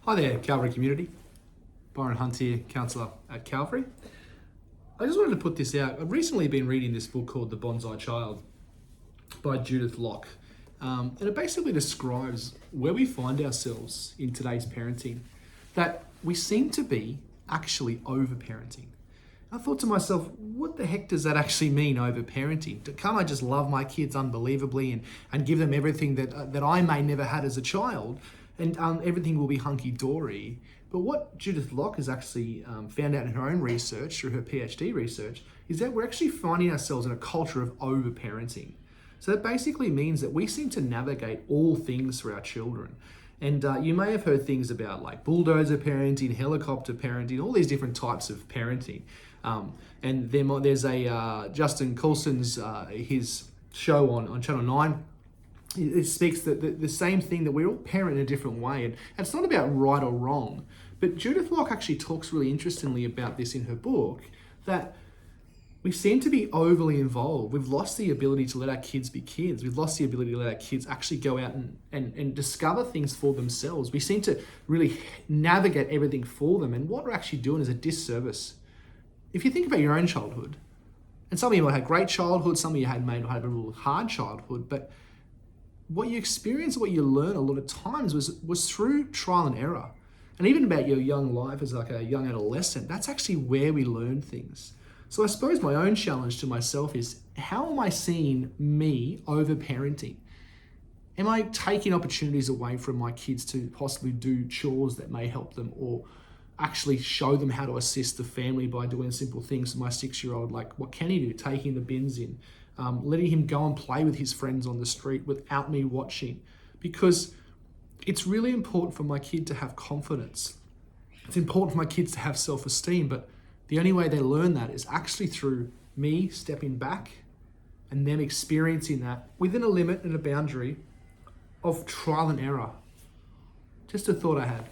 Hi there, Calvary community. Byron Hunt here, Counsellor at Calvary. I just wanted to put this out. I've recently been reading this book called The Bonsai Child by Judith Locke. And it basically describes where we find ourselves in today's parenting, that we seem to be actually overparenting. I thought to myself, what the heck does that actually mean, overparenting? Can't I just love my kids unbelievably and give them everything that I may never had as a child, and everything will be hunky-dory? But what Judith Locke has actually found out in her own research, through her PhD research, is that we're actually finding ourselves in a culture of overparenting. So that basically means that we seem to navigate all things for our children. And you may have heard things about like bulldozer parenting, helicopter parenting, all these different types of parenting. And there's a Justin Coulson's his show on Channel 9. It speaks that the same thing, that we all parent in a different way. And it's not about right or wrong. But Judith Locke actually talks really interestingly about this in her book, that we seem to be overly involved. We've lost the ability to let our kids be kids. We've lost the ability to let our kids actually go out and discover things for themselves. We seem to really navigate everything for them. And what we're actually doing is a disservice. If you think about your own childhood, and some of you might have great childhood, some of you may not have a real hard childhood, but what you experience, what you learn a lot of times was through trial and error. And even about your young life as like a young adolescent, that's actually where we learn things. So I suppose my own challenge to myself is, how am I seeing me over-parenting? Am I taking opportunities away from my kids to possibly do chores that may help them, or actually show them how to assist the family by doing simple things? My 6-year-old, like, what can he do? Taking the bins in, letting him go and play with his friends on the street without me watching. Because it's really important for my kid to have confidence. It's important for my kids to have self-esteem, but the only way they learn that is actually through me stepping back and them experiencing that within a limit and a boundary of trial and error. Just a thought I had.